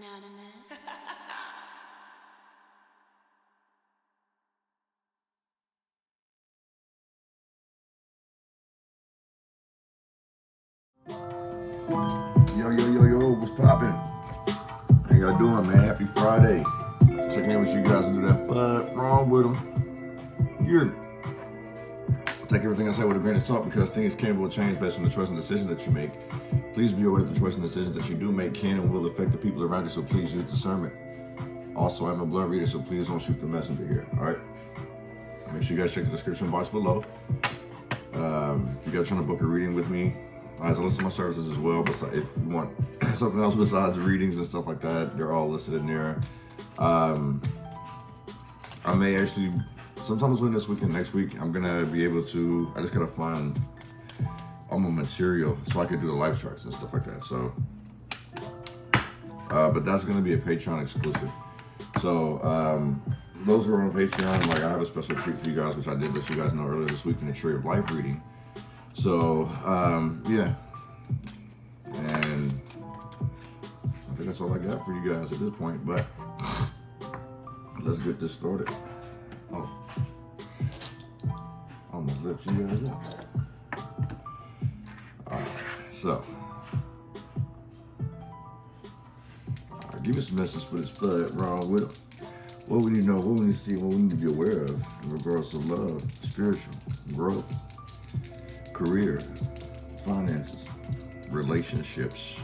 Anonymous. Yo, what's poppin'? How y'all doing, man? Happy Friday. Checking in with you guys to do that wrong with them. You're take everything I say with a grain of salt because things can will change based on the choice and decisions that you make. Please be aware that the choice and decisions that you do make can and will affect the people around you, so please use discernment. Also, I'm a blunt reader, so please don't shoot the messenger here, all right? Make sure you guys check the description box below. If you guys are trying to book a reading with me, I list my services as well, but if you want something else besides readings and stuff like that, they're all listed in there. I may actually, sometime between this week and next week, I'm gonna be able to, I just gotta find all my material so I can do the life charts and stuff like that. So, but that's gonna be a Patreon exclusive. So, those who are on Patreon, like I have a special treat for you guys, which I did let you guys know earlier this week in the Tree of Life reading. So, yeah, and I think that's all I got for you guys at this point, but let's get this started. Oh, almost left you guys out. All right, so, give us a message for this wrong with them. What we need to know, what we need to see, what we need to be aware of in regards to love, spiritual growth, career, finances, relationships.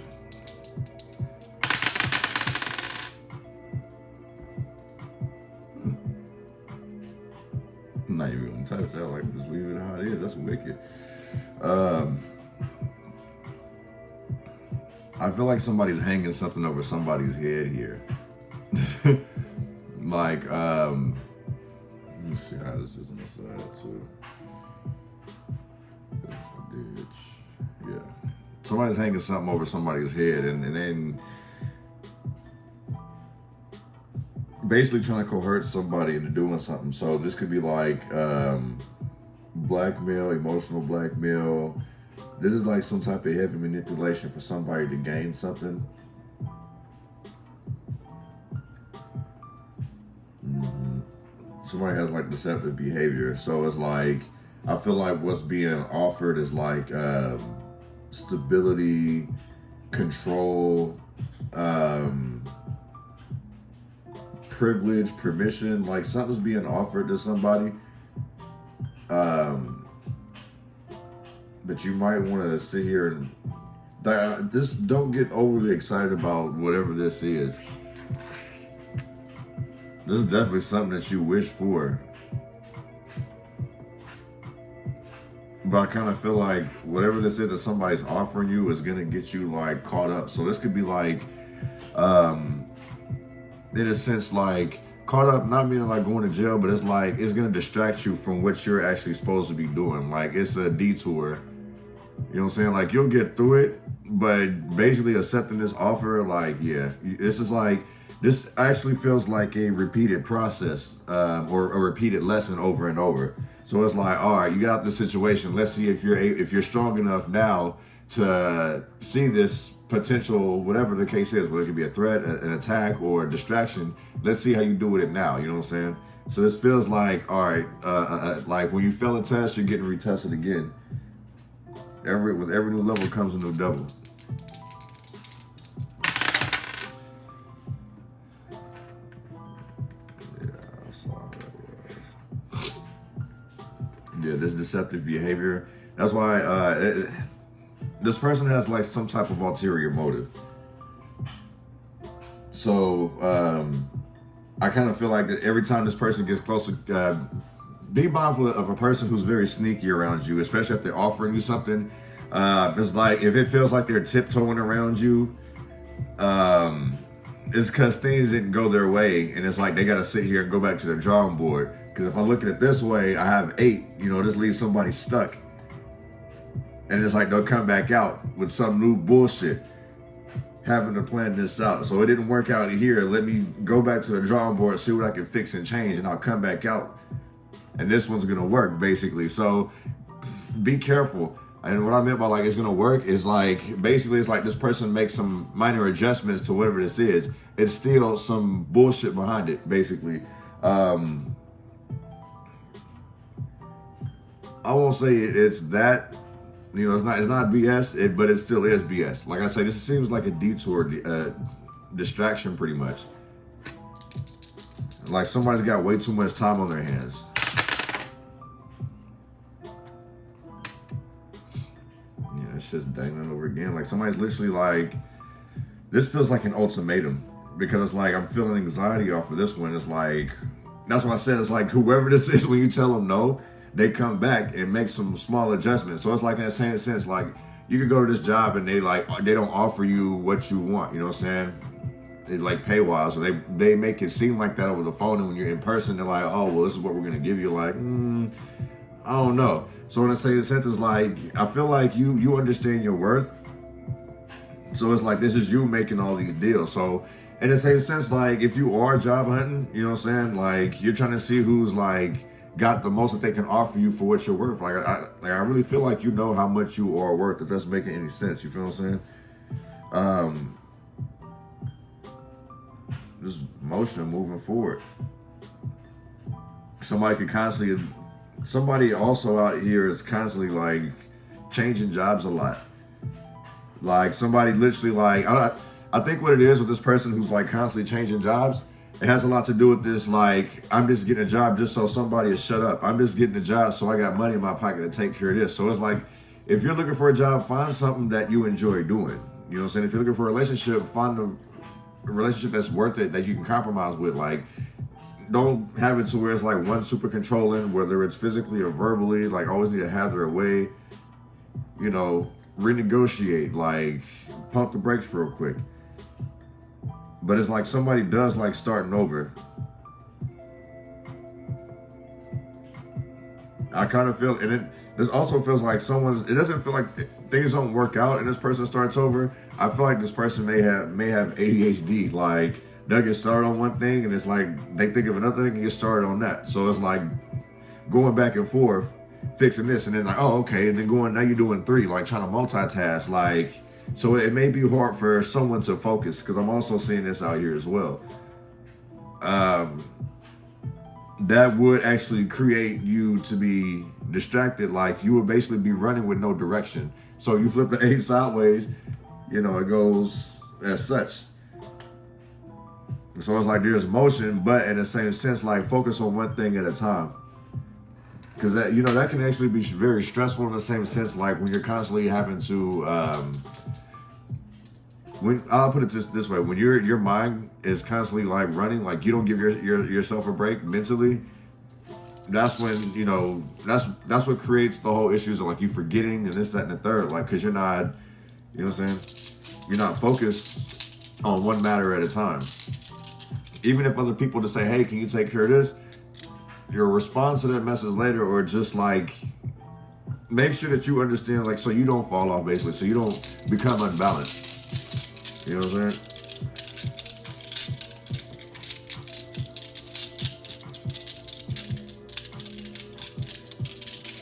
I'm not even gonna touch that, like just leave it how it is. That's wicked. I feel like somebody's hanging something over somebody's head here. Like, let me see how this is on the side too. Yeah, somebody's hanging something over somebody's head, and then basically trying to coerce somebody into doing something. So this could be like blackmail, emotional blackmail. This is like some type of heavy manipulation for somebody to gain something. Somebody has like deceptive behavior, so it's like, I feel like what's being offered is like stability, control, privilege, permission. Like something's being offered to somebody, but you might want to sit here and just don't get overly excited about whatever this is. This is definitely something that you wish for. But I kind of feel like whatever this is that somebody's offering you is gonna get you like caught up. So this could be like, in a sense, like caught up, not meaning like going to jail, but it's like, it's gonna distract you from what you're actually supposed to be doing. Like it's a detour, you know what I'm saying? Like you'll get through it, but basically accepting this offer, like, yeah, this is like, this actually feels like a repeated process, or a repeated lesson over and over. So it's like, all right, you got this situation. Let's see if you're strong enough now to see this potential, whatever the case is, whether it could be a threat, an attack, or a distraction. Let's see how you do with it now. You know what I'm saying? So this feels like, all right, like when you fail a test, you're getting retested again. With every new level comes a new devil. Yeah, this deceptive behavior. That's why this person has like some type of ulterior motive. So I kind of feel like that every time this person gets closer, be mindful of a person who's very sneaky around you, especially if they're offering you something. It's like if it feels like they're tiptoeing around you, it's because things didn't go their way, and it's like they got to sit here and go back to the drawing board. Because if I look at it this way, I have 8, you know, this leaves somebody stuck. And it's like they'll come back out with some new bullshit, having to plan this out. So it didn't work out here. Let me go back to the drawing board, see what I can fix and change, and I'll come back out. And this one's gonna work, basically. So be careful. And what I meant by like it's gonna work is like basically it's like this person makes some minor adjustments to whatever this is. It's still some bullshit behind it, basically. I won't say it's that, you know, it's not BS, but it still is BS. Like I say, this seems like a detour, distraction, pretty much. Like somebody's got way too much time on their hands. It's just dangling over again. Like somebody's literally like, this feels like an ultimatum, because it's like I'm feeling anxiety off of this one. It's like, that's what I said. It's like whoever this is, when you tell them no, they come back and make some small adjustments. So it's like in the same sense, like you could go to this job and they don't offer you what you want. You know what I'm saying? They like pay wise, so they make it seem like that over the phone. And when you're in person, they're like, oh well, this is what we're gonna give you. Like, I don't know. So when I say the sentence, like, I feel like you understand your worth. So it's like, this is you making all these deals. So in the same sense, like, if you are job hunting, you know what I'm saying? Like, you're trying to see who's like got the most that they can offer you for what you're worth. Like, I really feel like you know how much you are worth, if that's making any sense. You feel what I'm saying? This motion moving forward. Somebody also out here is constantly like changing jobs a lot. Like somebody literally like, I think what it is with this person who's like constantly changing jobs, it has a lot to do with this, like, I'm just getting a job just so somebody will shut up. I'm just getting a job so I got money in my pocket to take care of this. So it's like, if you're looking for a job, find something that you enjoy doing. You know what I'm saying? If you're looking for a relationship, find a relationship that's worth it, that you can compromise with. Like, don't have it to where it's like one super controlling, whether it's physically or verbally, like always need to have their way, you know, renegotiate, like pump the brakes real quick. But it's like somebody does like starting over. I kind of feel, and this also feels like it doesn't feel like things don't work out and this person starts over. I feel like this person may have ADHD, like they'll get started on one thing and it's like they think of another thing and get started on that. So it's like going back and forth, fixing this and then like, oh, okay. And then now you're doing three, like trying to multitask. Like, so it may be hard for someone to focus, because I'm also seeing this out here as well. That would actually create you to be distracted. Like you would basically be running with no direction. So you flip the 8 sideways, you know, it goes as such. So it's like there's motion, but in the same sense, like focus on one thing at a time. Because that, you know, that can actually be very stressful in the same sense, like when you're constantly having to, when I'll put it this way, when your mind is constantly like running, like you don't give yourself a break mentally, that's when, you know, that's what creates the whole issues of like you forgetting and this, that, and the third, like, because you're not, you know what I'm saying? You're not focused on one matter at a time. Even if other people just say, hey, can you take care of this? Your response to that message later, or just like, make sure that you understand, like, so you don't fall off basically, so you don't become unbalanced. You know what I'm saying?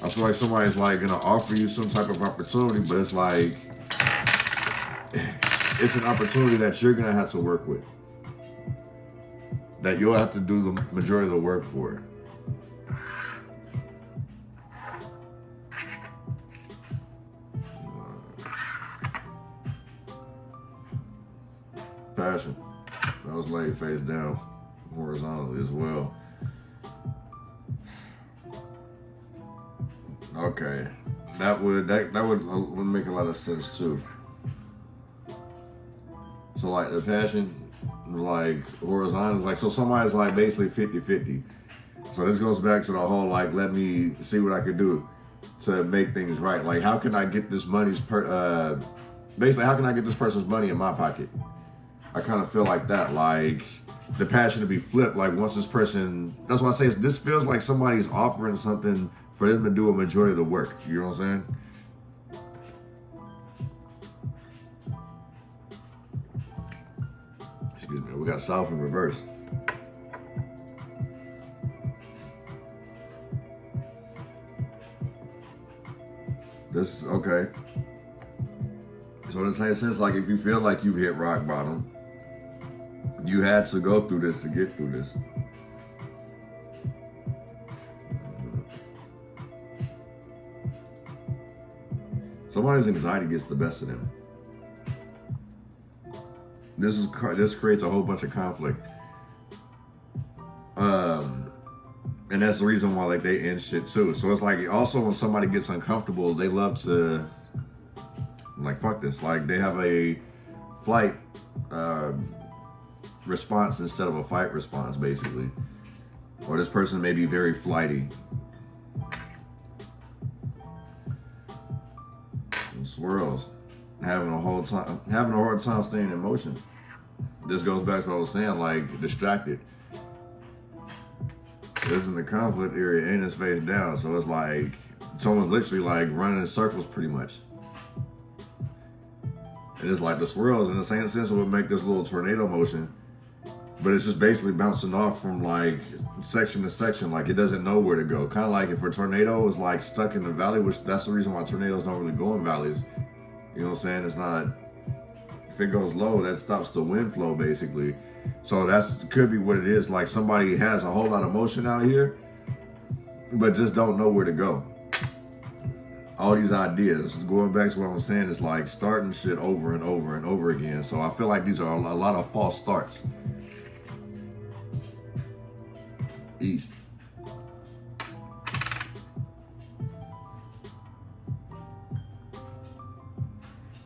I feel like somebody's like gonna offer you some type of opportunity, but it's like, it's an opportunity that you're gonna have to work with, that you'll have to do the majority of the work for. Passion. That was laid face down horizontally as well. Okay, that would make a lot of sense too. So like the passion, like horizontal, like, so somebody's like basically 50-50. So this goes back to the whole like, let me see what I could do to make things right. Like, how can I get this basically how can I get this person's money in my pocket? I kind of feel like that, like the passion to be flipped. Like once this person, that's why I say this feels like somebody's offering something for them to do a majority of the work. You know what I'm saying? Excuse me, we got South in reverse. This is okay. So in the same sense, like if you feel like you've hit rock bottom, you had to go through this to get through this. Somebody's anxiety gets the best of them. This creates a whole bunch of conflict. And that's the reason why like they end shit too. So it's like also when somebody gets uncomfortable, they love to like fuck this. Like they have a flight response instead of a fight response, basically. Or this person may be very flighty. And swirls. Having a hard time staying in motion. This goes back to what I was saying, like distracted. This is in the conflict area and it's face down. So it's like someone's literally like running in circles pretty much. And it's like the swirls in the same sense it would make this little tornado motion. But it's just basically bouncing off from like section to section. Like it doesn't know where to go. Kind of like if a tornado is like stuck in the valley, which that's the reason why tornadoes don't really go in valleys. You know what I'm saying? It's not, if it goes low, that stops the wind flow basically. So that could be what it is. Like somebody has a whole lot of motion out here, but just don't know where to go. All these ideas, going back to what I'm saying, is like starting shit over and over and over again. So I feel like these are a lot of false starts. East.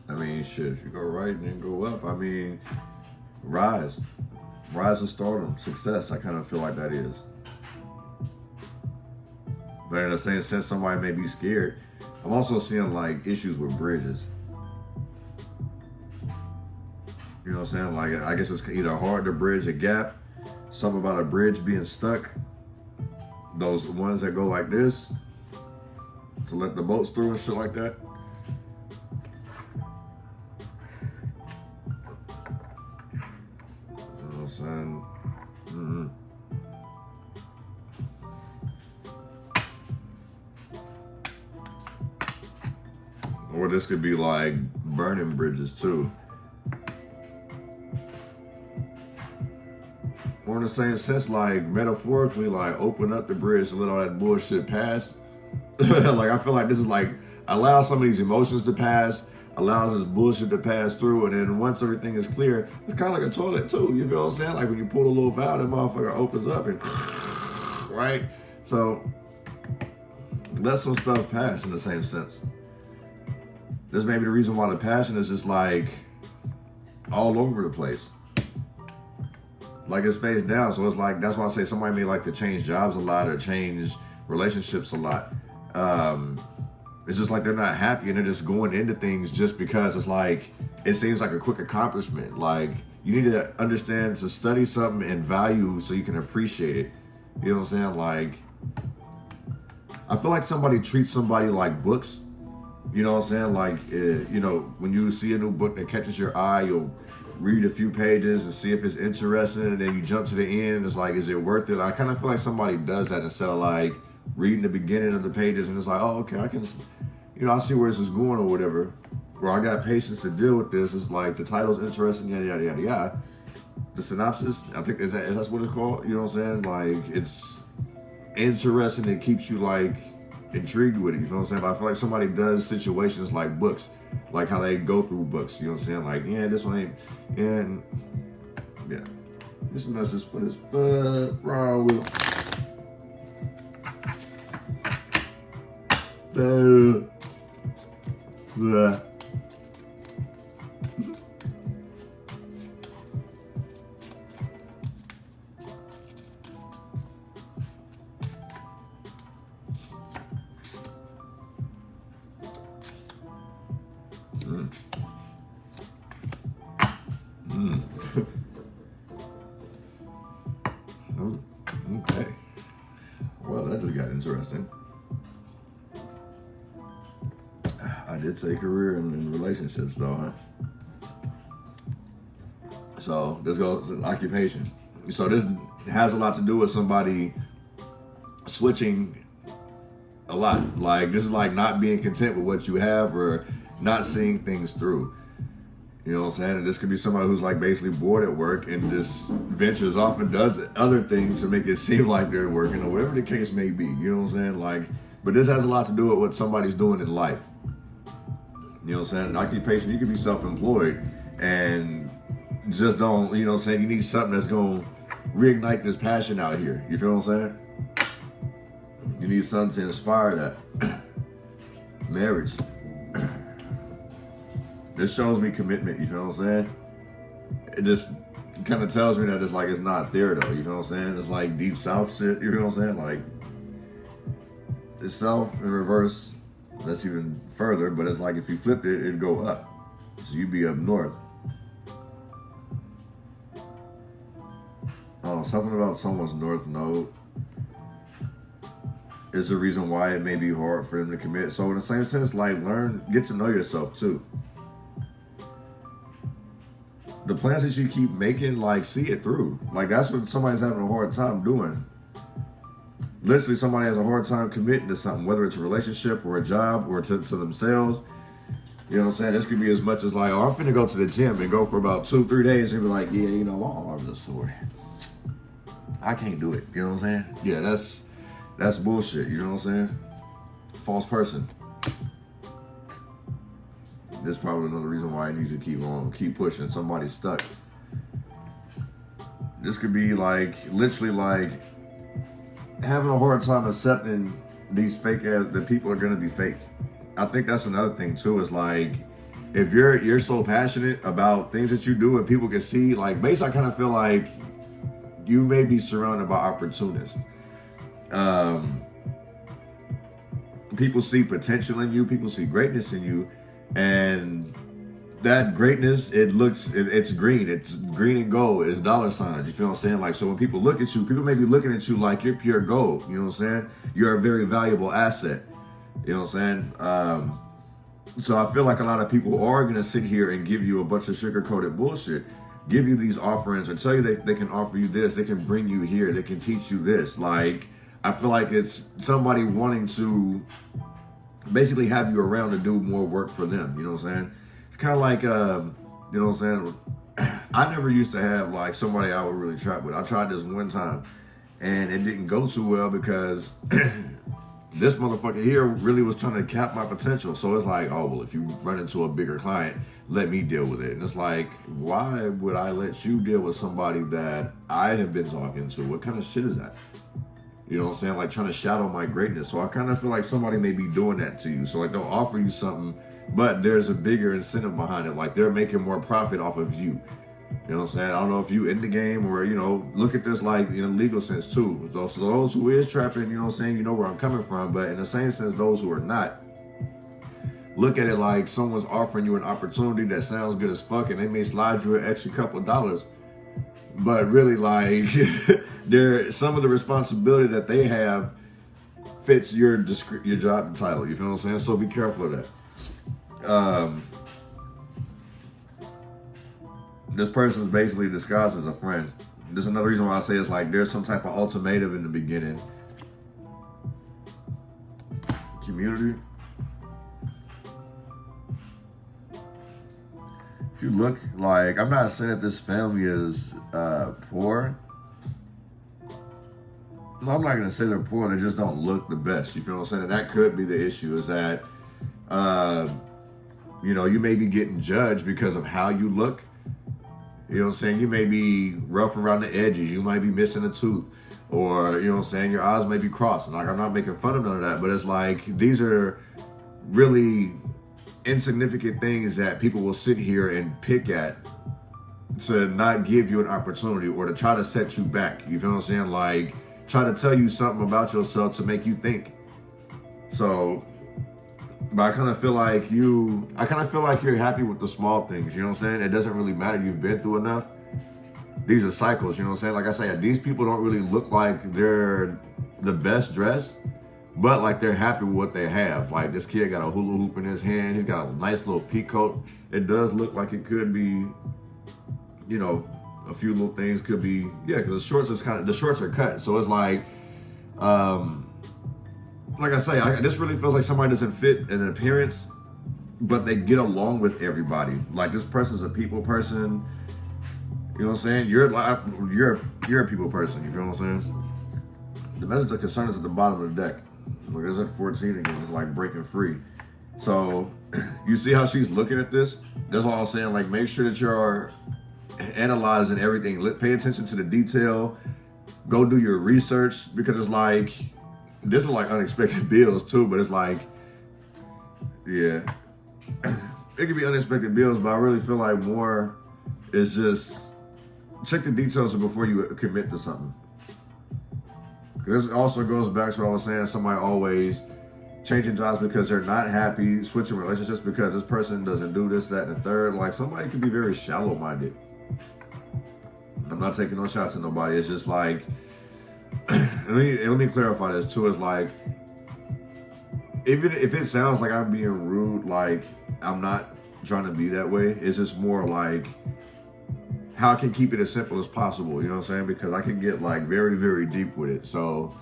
I mean, shit, if you go right and then go up, I mean, rise to stardom, success, I kind of feel like that is. But in the same sense, somebody may be scared. I'm also seeing like issues with bridges. You know what I'm saying? Like, I guess it's either hard to bridge a gap, something about a bridge being stuck, those ones that go like this, to let the boats through and shit like that. Son. Or this could be like burning bridges too. Or in the same sense, like metaphorically, like open up the bridge and let all that bullshit pass. Like I feel like this is like allow some of these emotions to pass, allows this bullshit to pass through, and then once everything is clear, it's kind of like a toilet too, you feel what I'm saying? Like when you pull a little valve, that motherfucker opens up and right? So let some stuff pass in the same sense. This may be the reason why the passion is just like all over the place. Like it's face down, so it's like, that's why I say somebody may like to change jobs a lot or change relationships a lot. It's just like they're not happy and they're just going into things just because it's like, it seems like a quick accomplishment. Like you need to understand to study something and value so you can appreciate it. You know what I'm saying? Like, I feel like somebody treats somebody like books. You know what I'm saying? Like, you know, when you see a new book that catches your eye, you'll read a few pages and see if it's interesting, and then you jump to the end. It's like, is it worth it? I kind of feel like somebody does that instead of like reading the beginning of the pages and it's like, oh, okay, I can, you know, I see where this is going or whatever. Or I got patience to deal with this. It's like the title's interesting, yada, yada, yada, yada. The synopsis, I think, is that what it's called? You know what I'm saying? Like, it's interesting. It keeps you like intrigued with it. You know what I'm saying? But I feel like somebody does situations like books, like how they go through books. You know what I'm saying? Like, yeah, this one ain't, and yeah, this message for this wrong with Okay. Well, that just got interesting. I did say career and relationships though, huh? So this goes to occupation. So this has a lot to do with somebody switching a lot. Like, this is like not being content with what you have or not seeing things through. You know what I'm saying? And this could be somebody who's like basically bored at work and just ventures off and does other things to make it seem like they're working or whatever the case may be. You know what I'm saying? Like, but this has a lot to do with what somebody's doing in life. You know what I'm saying? Occupation, you could be self-employed and just don't, you know what I'm saying? You need something that's going to reignite this passion out here. You feel what I'm saying? You need something to inspire that. Marriage. This shows me commitment, you feel what I'm saying? It just kind of tells me that it's like it's not there though, you feel what I'm saying? It's like deep south shit, you feel what I'm saying? Like, it's south in reverse, that's even further, but it's like if you flipped it, it'd go up. So you'd be up north. Oh, something about someone's north node is the reason why it may be hard for them to commit. So in the same sense, like get to know yourself too. The plans that you keep making, like, see it through. Like, that's what somebody's having a hard time doing. Literally, somebody has a hard time committing to something, whether it's a relationship or a job or to themselves. You know what I'm saying? This could be as much as like, oh, I'm finna go to the gym and go for about 2-3 days and be like, yeah, you know, my arms are sore. I can't do it. You know what I'm saying? Yeah, that's bullshit. You know what I'm saying? False person. That's probably another reason why it needs to keep pushing. Somebody's stuck. This could be like, literally like having a hard time accepting these fake ass, that people are gonna be fake. I think that's another thing too, is like, if you're so passionate about things that you do and people can see, like, basically I kind of feel like you may be surrounded by opportunists. People see potential in you, people see greatness in you, and that greatness, it's green and gold, it's dollar signs, you feel what I'm saying? Like, so when people look at you, people may be looking at you like you're pure gold, you know what I'm saying? You're a very valuable asset, you know what I'm saying? So I feel like a lot of people are gonna sit here and give you a bunch of sugar-coated bullshit, give you these offerings or tell you they can offer you this, they can bring you here, they can teach you this. Like, I feel like it's somebody wanting to basically have you around to do more work for them, you know what I'm saying? It's kind of like, you know what I'm saying? I never used to have like somebody I would really trap with. I tried this one time and it didn't go too well because this motherfucker here really was trying to cap my potential. So it's like, oh, well, if you run into a bigger client, let me deal with it. And it's like, why would I let you deal with somebody that I have been talking to? What kind of shit is that? You know what I'm saying? Like, trying to shadow my greatness. So I kind of feel like somebody may be doing that to you. So like, they'll offer you something, but there's a bigger incentive behind it. Like, they're making more profit off of you. You know what I'm saying? I don't know if you in the game or, you know, look at this like in a legal sense too. So those who is trapping, you know what I'm saying, you know where I'm coming from. But in the same sense, those who are not, look at it like someone's offering you an opportunity that sounds good as fuck, and they may slide you an extra couple of dollars. But really, like, some of the responsibility that they have fits your job title. You feel what I'm saying? So be careful of that. This person is basically disguised as a friend. There's another reason why I say it's like there's some type of ultimatum in the beginning. Community. If you look, like, I'm not saying that this family is poor. No, I'm not gonna say they're poor, they just don't look the best. You feel what I'm saying? And that could be the issue, is that, you know, you may be getting judged because of how you look. You know what I'm saying? You may be rough around the edges. You might be missing a tooth. Or, you know what I'm saying, your eyes may be crossed. Like, I'm not making fun of none of that. But it's like, these are really insignificant things that people will sit here and pick at to not give you an opportunity or to try to set you back. You feel what I'm saying? Like, try to tell you something about yourself to make you think. So, but I kind of feel like you're happy with the small things, you know what I'm saying? It doesn't really matter, you've been through enough. These are cycles, you know what I'm saying? Like I said, these people don't really look like they're the best dressed, but like they're happy with what they have. Like, this kid got a hula hoop in his hand, he's got a nice little peacoat. It does look like it could be, you know, a few little things could be, yeah, because the shorts are cut. So it's like like I say, this really feels like somebody doesn't fit in appearance, but they get along with everybody. Like this person's a people person. You know what I'm saying? You're a people person. You feel what I'm saying? The message of concern is at the bottom of the deck. Look, it's at 14 again. It's like breaking free. So you see how she's looking at this? That's all I'm saying. Like, make sure that you're analyzing everything. Pay attention to the detail. Go do your research, because it's like, this is like unexpected bills too, but it's like, yeah, it could be unexpected bills, but I really feel like more is just check the details before you commit to something. This also goes back to what I was saying, somebody always changing jobs because they're not happy, switching relationships because this person doesn't do this, that, and the third. Like, somebody could be very shallow-minded. I'm not taking no shots at nobody. It's just like, let me clarify this too. It's like, even if it sounds like I'm being rude, like, I'm not trying to be that way. It's just more like how I can keep it as simple as possible, you know what I'm saying? Because I can get like very, very deep with it. So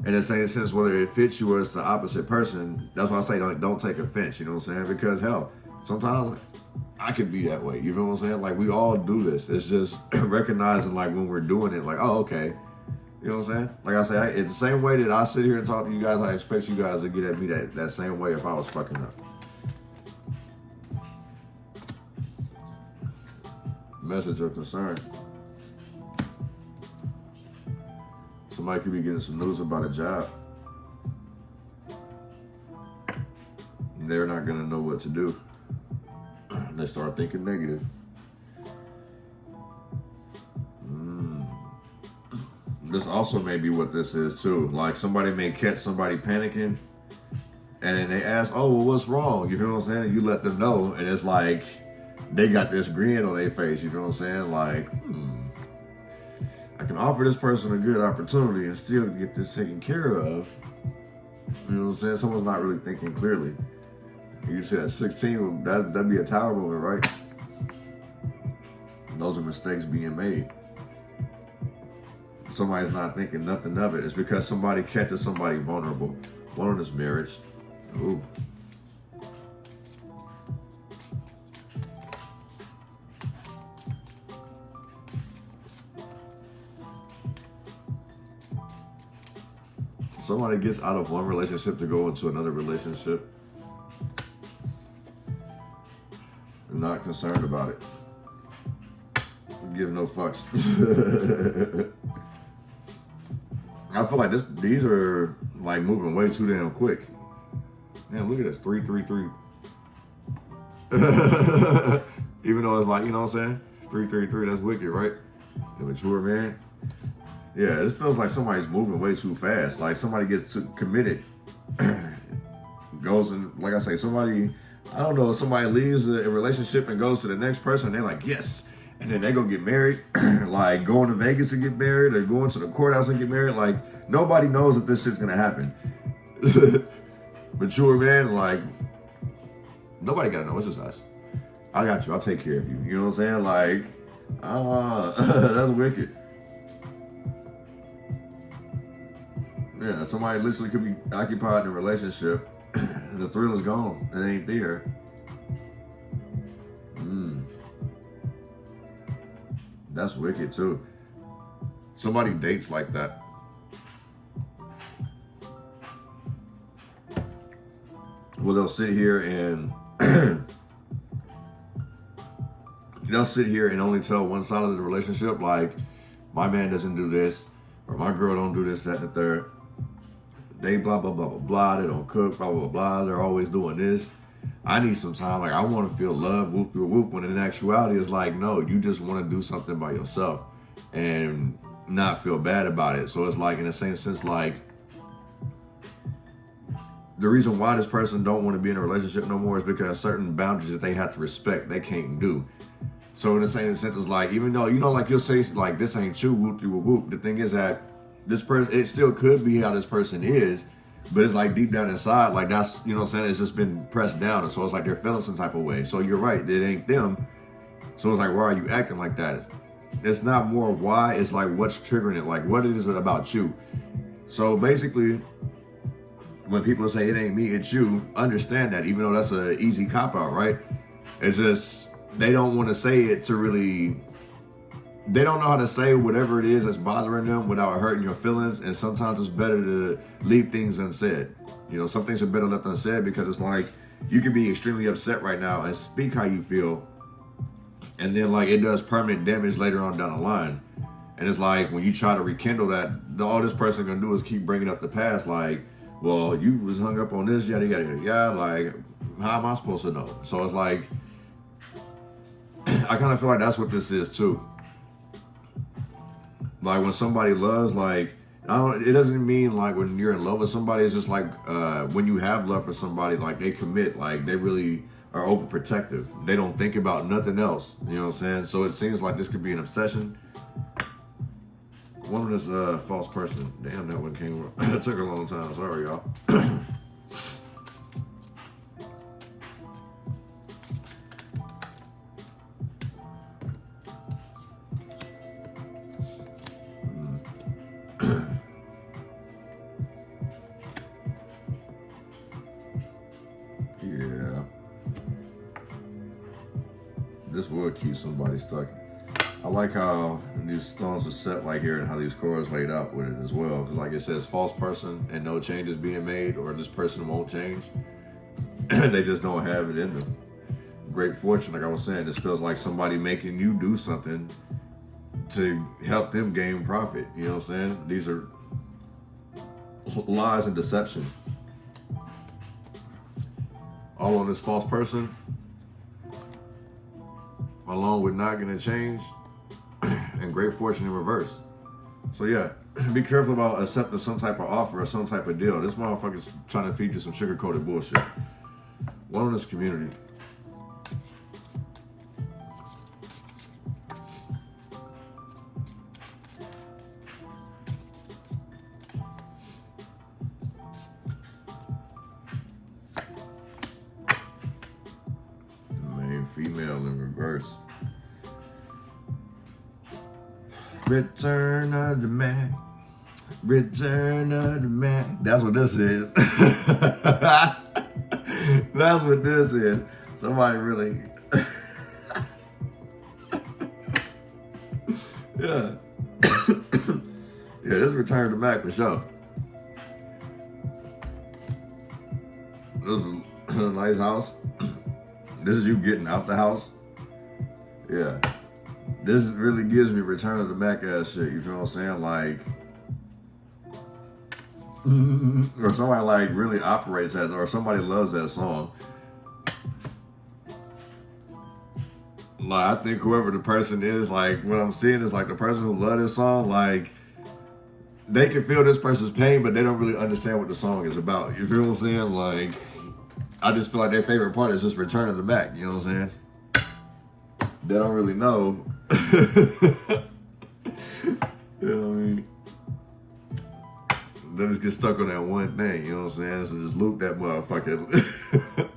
in the same sense, whether it fits you or it's the opposite person, that's why I say don't take offense, you know what I'm saying? Because hell, sometimes I could be that way, you know what I'm saying? Like, we all do this. It's just recognizing like when we're doing it, like, oh, okay. You know what I'm saying? Like I say, it's the same way that I sit here and talk to you guys, I expect you guys to get at me that same way if I was fucking up. Message of concern. Somebody could be getting some news about a job. And they're not gonna know what to do. They start thinking negative. This also may be what this is too. Like, somebody may catch somebody panicking and then they ask, oh, well, what's wrong? You feel what I'm saying? And you let them know, and it's like, they got this grin on their face, you feel what I'm saying? Like, I can offer this person a good opportunity and still get this taken care of. You know what I'm saying? Someone's not really thinking clearly. You see that 16, that'd be a tower moment, right? And those are mistakes being made. Somebody's not thinking nothing of it. It's because somebody catches somebody vulnerable. One on this marriage. Ooh. Somebody gets out of one relationship to go into another relationship. I'm not concerned about it. Give no fucks. I feel like these are like moving way too damn quick. Man, look at this, 333. Even though it's like, you know what I'm saying? 333, that's wicked, right? The mature man. Yeah, this feels like somebody's moving way too fast. Like, somebody gets too committed, goes and, like I say, somebody, I don't know, somebody leaves a relationship and goes to the next person, they're like, yes. And then they go get married, like going to Vegas to get married or going to the courthouse and get married. Like, nobody knows that this shit's gonna happen. Mature man, like, nobody gotta know, it's just us. I got you, I'll take care of you. You know what I'm saying? Like, that's wicked. Yeah, somebody literally could be occupied in a relationship. The thrill is gone. It ain't there. That's wicked too. Somebody dates like that. Well, they'll sit here and only tell one side of the relationship, like, my man doesn't do this, or my girl don't do this, that, and the third. They blah, blah, blah, blah, blah. They don't cook, blah, blah, blah. They're always doing this. I need some time. Like, I want to feel love, whoop, whoop, whoop. When in actuality, it's like, no, you just want to do something by yourself and not feel bad about it. So it's like, in the same sense, like, the reason why this person don't want to be in a relationship no more is because certain boundaries that they have to respect, they can't do. So in the same sense, it's like, even though, you know, like, you'll say, like, this ain't you, whoop, whoop, whoop. The thing is that this person, it still could be how this person is, but it's like deep down inside, like, that's, you know what I'm saying, it's just been pressed down, and so it's like they're feeling some type of way. So you're right, it ain't them. So it's like, why are you acting like that? It's not more of why, it's like what's triggering it, like what is it about you? So basically, when people say it ain't me, it's you, understand that, even though that's an easy cop-out, right? It's just, they don't want to say it to really, they don't know how to say whatever it is that's bothering them without hurting your feelings, and sometimes it's better to leave things unsaid. You know, some things are better left unsaid, because it's like, you can be extremely upset right now and speak how you feel, and then like it does permanent damage later on down the line. And it's like, when you try to rekindle that, all this person gonna do is keep bringing up the past, like, well, you was hung up on this, yada, yada, yada, yada, like, how am I supposed to know? So it's like, I kind of feel like that's what this is too. Like, when somebody loves, like, it doesn't mean like when you're in love with somebody, it's just like when you have love for somebody, like they commit, like they really are overprotective. They don't think about nothing else, you know what I'm saying? So it seems like this could be an obsession. One of this false person. Damn, that one came. It took a long time. Sorry, y'all. Yeah. This would keep somebody stuck. I like how these stones are set like here and how these cards laid out with it as well. Because like it says, false person and no changes being made, or this person won't change. They just don't have it in them. Great fortune, like I was saying, this feels like somebody making you do something to help them gain profit. You know what I'm saying? These are lies and deception. All on this false person, along with not gonna change, and great fortune in reverse. So yeah, be careful about accepting some type of offer or some type of deal. This motherfucker's trying to feed you some sugar-coated bullshit. One in this community. Main female in reverse. Return of the Mac. Return of the Mac. That's what this is. That's what this is. Somebody really. Yeah. Yeah, this is Return of the Mac for sure. This is a nice house. This is you getting out the house. Yeah. This really gives me Return of the Mac ass shit, you feel what I'm saying? Like, or somebody like really operates as, or somebody loves that song. Like, I think whoever the person is, like, what I'm seeing is like the person who loves this song, like, they can feel this person's pain, but they don't really understand what the song is about. You feel what I'm saying? Like, I just feel like their favorite part is just Return of the Mac, you know what I'm saying? They don't really know. You know what I mean? They just get stuck on that one thing, you know what I'm saying? So just loop that motherfucker.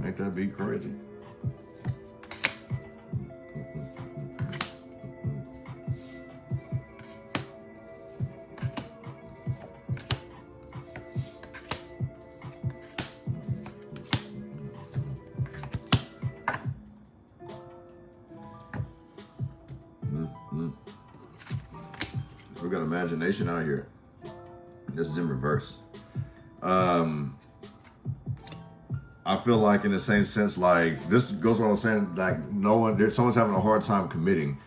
Ain't that be crazy? We got imagination out here. This is in reverse. I feel like in the same sense, like this goes what I was saying, like someone's having a hard time committing.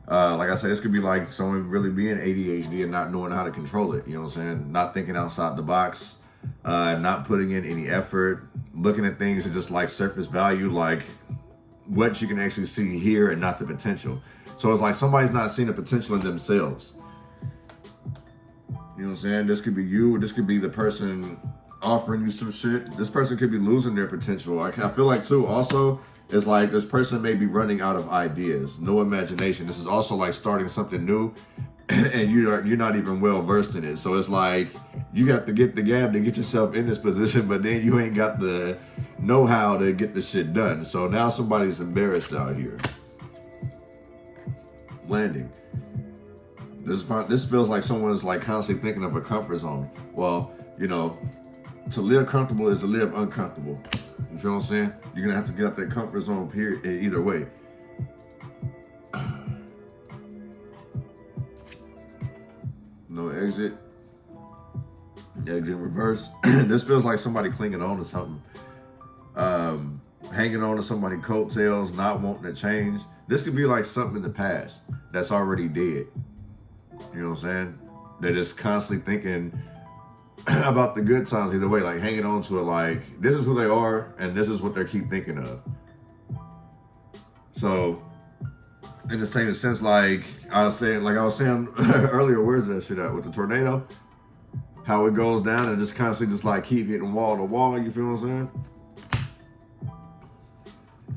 Like I said, this could be like someone really being ADHD and not knowing how to control it. You know what I'm saying? Not thinking outside the box, not putting in any effort, looking at things and just like surface value, like what you can actually see here and not the potential. So it's like somebody's not seeing the potential in themselves. You know what I'm saying? This could be you, or this could be the person offering you some shit. This person could be losing their potential. Like, I feel like too, also, it's like this person may be running out of ideas, no imagination. This is also like starting something new, and you're not even well versed in it. So it's like you got to get the gab to get yourself in this position, but then you ain't got the know-how to get the shit done. So now somebody's embarrassed out here. Landing. This feels like someone's like constantly thinking of a comfort zone. Well, you know, to live comfortable is to live uncomfortable. You feel what I'm saying? You're gonna have to get out that comfort zone, period, either way. No exit. Exit in reverse. This feels like somebody clinging on to something. Hanging on to somebody's coattails, not wanting to change. This could be like something in the past that's already dead. You know what I'm saying? They're just constantly thinking about the good times either way, like hanging on to it, like this is who they are and this is what they keep thinking of. So in the same sense, like I was saying earlier, where's that shit at with the tornado? How it goes down and just constantly just like keep hitting wall to wall, you feel what I'm saying?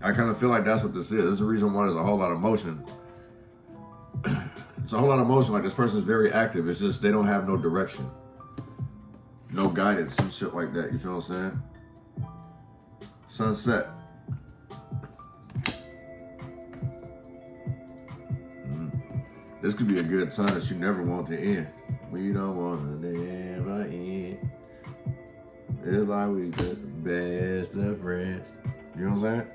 I kind of feel like that's what this is. This is the reason why there's a whole lot of motion. It's a whole lot of motion, like this person is very active. It's just they don't have no direction. No guidance, some shit like that. You feel what I'm saying? Sunset. This could be a good time that you never want to end. We don't want to never end. It's like we the best of friends. You know what I'm saying?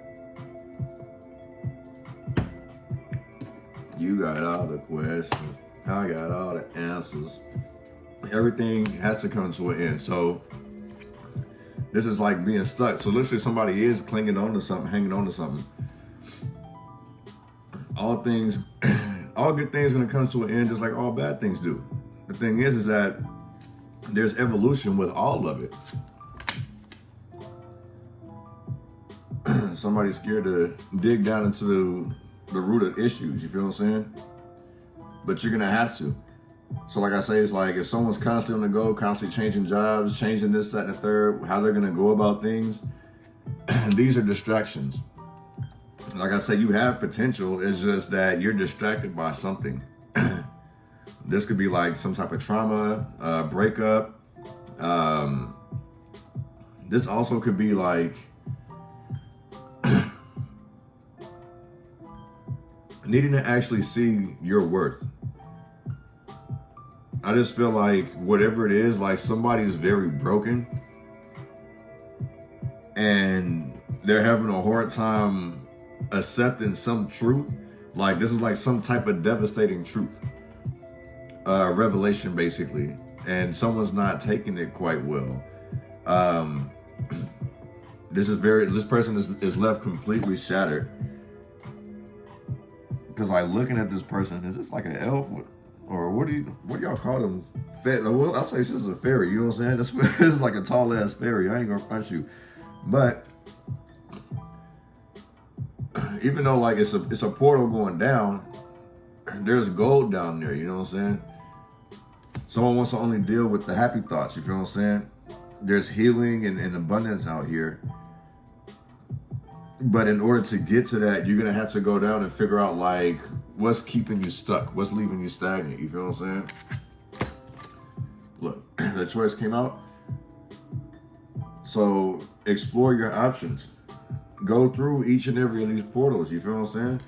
You got all the questions. I got all the answers. Everything has to come to an end. So this is like being stuck. So literally somebody is clinging on to something, hanging on to something. All good things gonna come to an end just like all bad things do. The thing is that there's evolution with all of it. Somebody's scared to dig down into the root of issues, you feel what I'm saying? But you're gonna have to. So like I say, it's like if someone's constantly on the go, constantly changing jobs, changing this, that, and the third, how they're gonna go about things, these are distractions. Like I say, you have potential, it's just that you're distracted by something. This could be like some type of trauma, breakup. This also could be like needing to actually see your worth. I just feel like whatever it is, like somebody's very broken and they're having a hard time accepting some truth. Like this is like some type of devastating truth. Revelation basically. And someone's not taking it quite well. This person is left completely shattered. Because like looking at this person, is this like an elf? Or what do y'all call them? Well, I'll say this is a fairy, you know what I'm saying? This is like a tall ass fairy. I ain't gonna front you. But even though like it's a portal going down, there's gold down there, you know what I'm saying? Someone wants to only deal with the happy thoughts, you feel what I'm saying? There's healing and abundance out here. But in order to get to that, you're gonna have to go down and figure out like what's keeping you stuck, what's leaving you stagnant, you feel what I'm saying? Look, the choice came out. So explore your options. Go through each and every of these portals, you feel what I'm saying?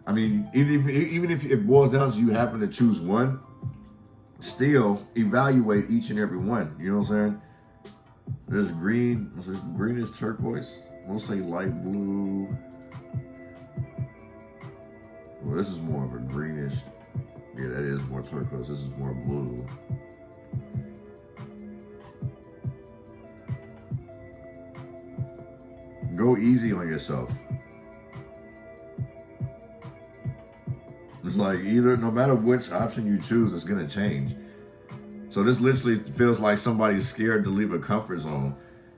I mean, even if it boils down to you having to choose one, still evaluate each and every one, you know what I'm saying? There's green, greenish turquoise. We'll say light blue. Well, this is more of a greenish. Yeah, that is more turquoise. This is more blue. Go easy on yourself. It's like no matter which option you choose, it's gonna change. So this literally feels like somebody's scared to leave a comfort zone.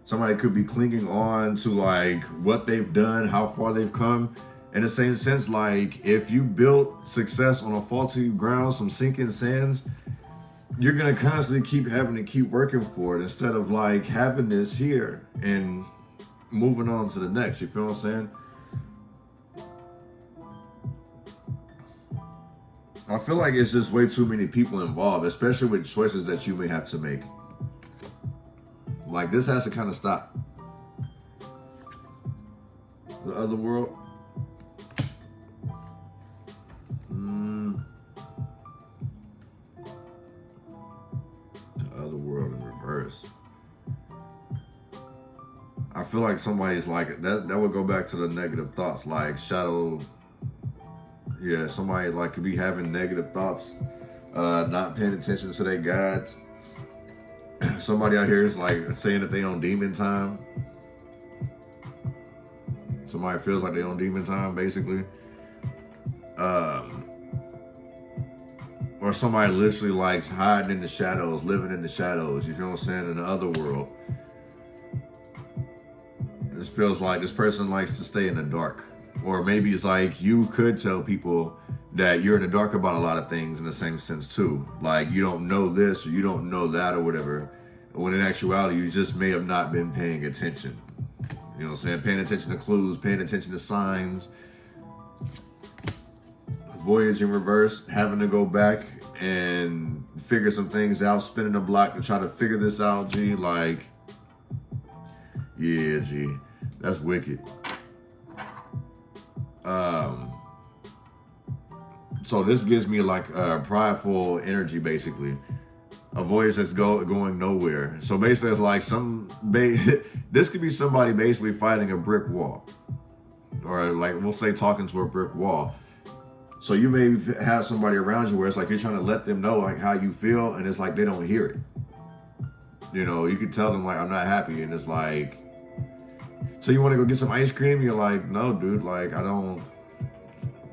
Somebody could be clinging on to like what they've done, how far they've come. In the same sense, like if you built success on a faulty ground, some sinking sands, you're gonna constantly keep having to keep working for it instead of like having this here and moving on to the next. You feel what I'm saying? I feel like it's just way too many people involved, especially with choices that you may have to make. Like, this has to kind of stop. The other world. The other world in reverse. I feel like somebody's like, that would go back to the negative thoughts, like shadow. Yeah, somebody like could be having negative thoughts, not paying attention to their guides. Somebody out here is like saying that they on demon time. Somebody feels like they on demon time, basically. Or somebody literally likes hiding in the shadows, living in the shadows. You feel what I'm saying? In the other world. This feels like this person likes to stay in the dark. Or maybe it's like you could tell people that you're in the dark about a lot of things in the same sense too. Like you don't know this or you don't know that or whatever. When in actuality, you just may have not been paying attention. You know what I'm saying? Paying attention to clues, paying attention to signs. Voyage in reverse, having to go back and figure some things out, spinning the block to try to figure this out, G. Like, yeah, G. That's wicked. So this gives me like a prideful energy, basically. A voyage that's going nowhere. So basically it's like this could be somebody basically fighting a brick wall. Or like, we'll say talking to a brick wall. So you may have somebody around you where it's like you're trying to let them know like how you feel and it's like they don't hear it. You know, you could tell them like, I'm not happy, and it's like, so you want to go get some ice cream? You're like, no, dude, like I don't,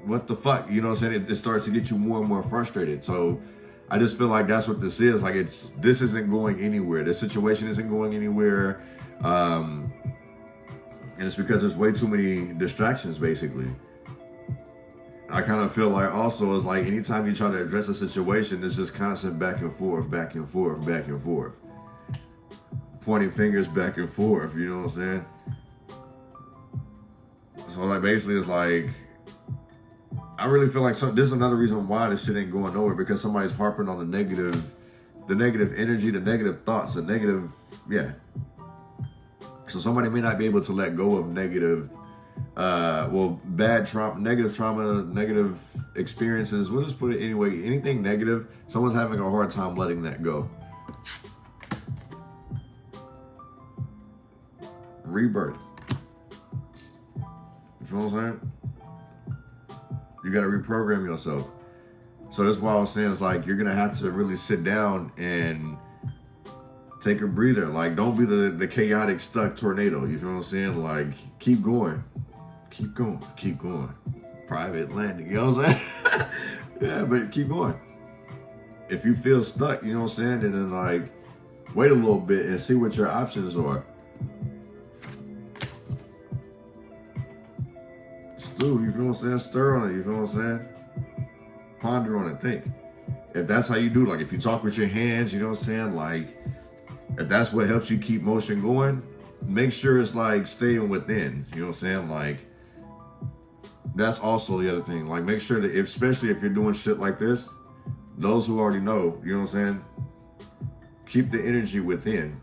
what the fuck? You know what I'm saying? It starts to get you more and more frustrated. So I just feel like that's what this is. Like this isn't going anywhere. This situation isn't going anywhere. And it's because there's way too many distractions, basically. I kind of feel like also it's like anytime you try to address a situation, it's just constant back and forth, back and forth, back and forth. Pointing fingers back and forth, you know what I'm saying? So like basically it's like, I really feel like this is another reason why this shit ain't going nowhere, because somebody's harping on the negative energy, the negative thoughts, the negative, yeah. So somebody may not be able to let go of negative, bad trauma, negative experiences. We'll just put it anyway. Anything negative, someone's having a hard time letting that go. Rebirth. You feel what I'm saying? You got to reprogram yourself. So that's why I was saying it's like you're going to have to really sit down and take a breather. Like, don't be the chaotic, stuck tornado. You feel what I'm saying? Like, keep going. Keep going. Keep going. Private landing. You know what I'm saying? Yeah, but keep going. If you feel stuck, you know what I'm saying? And then, like, wait a little bit and see what your options are. Stew, you feel what I'm saying? Stir on it. You feel what I'm saying? Ponder on it. Think. If that's how you do, like, if you talk with your hands, you know what I'm saying? Like, if that's what helps you keep motion going, make sure it's like staying within. You know what I'm saying? Like, that's also the other thing. Like, make sure that, especially if you're doing shit like this, those who already know, you know what I'm saying? Keep the energy within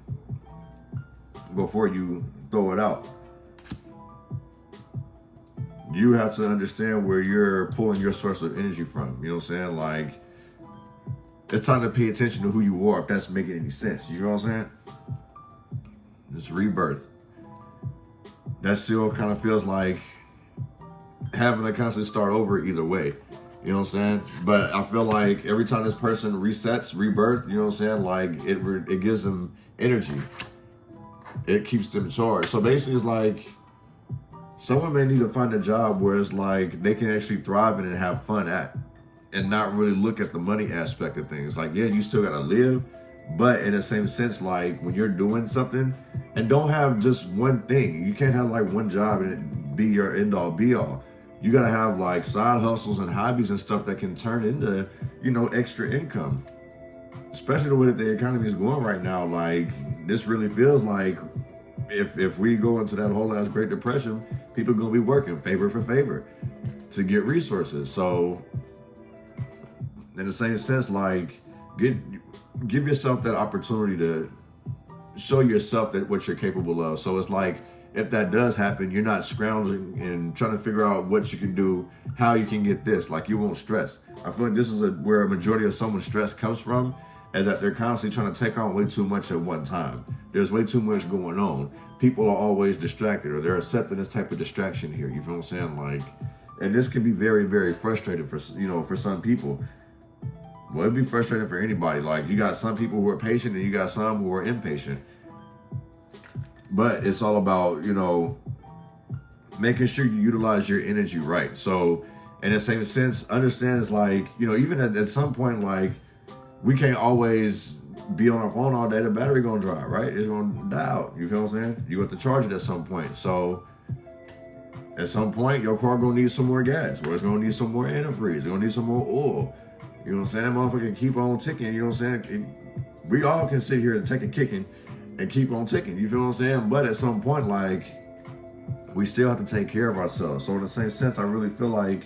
before you throw it out. You have to understand where you're pulling your source of energy from. You know what I'm saying? Like, it's time to pay attention to who you are, if that's making any sense. You know what I'm saying? It's rebirth. That still kind of feels like having to constantly start over either way. You know what I'm saying? But I feel like every time this person resets, rebirth, you know what I'm saying? Like, it gives them energy. It keeps them charged. So basically it's like, someone may need to find a job where it's like they can actually thrive in and have fun at, and not really look at the money aspect of things. Like, yeah, you still gotta live, but in the same sense, like when you're doing something, and don't have just one thing. You can't have like one job and it be your end all be all. You gotta have like side hustles and hobbies and stuff that can turn into, you know, extra income. especially the way that the economy is going right now, like this really feels like if we go into that whole ass Great Depression, people are gonna be working favor for favor to get resources. So in the same sense, like give yourself that opportunity to show yourself that what you're capable of. So it's like, if that does happen, you're not scrounging and trying to figure out what you can do, how you can get this. Like, you won't stress. I feel like this is where a majority of someone's stress comes from, is that they're constantly trying to take on way too much at one time. There's way too much going on. People are always distracted, or they're accepting this type of distraction here. You feel what I'm saying? Like, and this can be very, very frustrating for, you know, for some people. Well, it'd be frustrating for anybody. Like, you got some people who are patient and you got some who are impatient. But it's all about, you know, making sure you utilize your energy right. So in the same sense, understand it's like, you know, even at some point, like, we can't always be on our phone all day. The battery gonna dry, right? It's gonna die out. You feel what I'm saying? You have to charge it at some point. So at some point, your car gonna need some more gas, or it's gonna need some more antifreeze. It's gonna need some more oil. You know what I'm saying? That motherfucker can keep on ticking. You know what I'm saying? We all can sit here and take a kicking and keep on ticking. You feel what I'm saying? But at some point, like, we still have to take care of ourselves. So in the same sense, I really feel like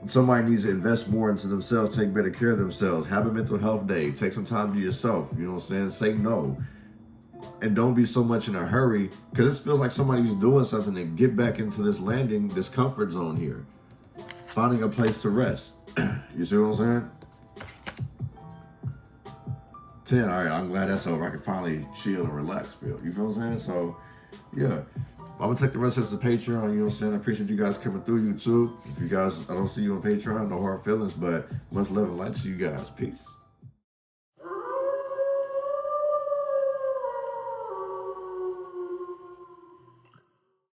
somebody needs to invest more into themselves, take better care of themselves, have a mental health day, take some time to yourself. You know what I'm saying? Say no. And don't be so much in a hurry, because it feels like somebody's doing something to get back into this landing, this comfort zone here. Finding a place to rest. You see what I'm saying? 10, all right, I'm glad that's over. I can finally chill and relax, Phil. You feel what I'm saying? So, yeah. I'm going to take the rest of the Patreon, you know what I'm saying? I appreciate you guys coming through, YouTube. If you guys, I don't see you on Patreon, no hard feelings, but much love and light to you guys. Peace.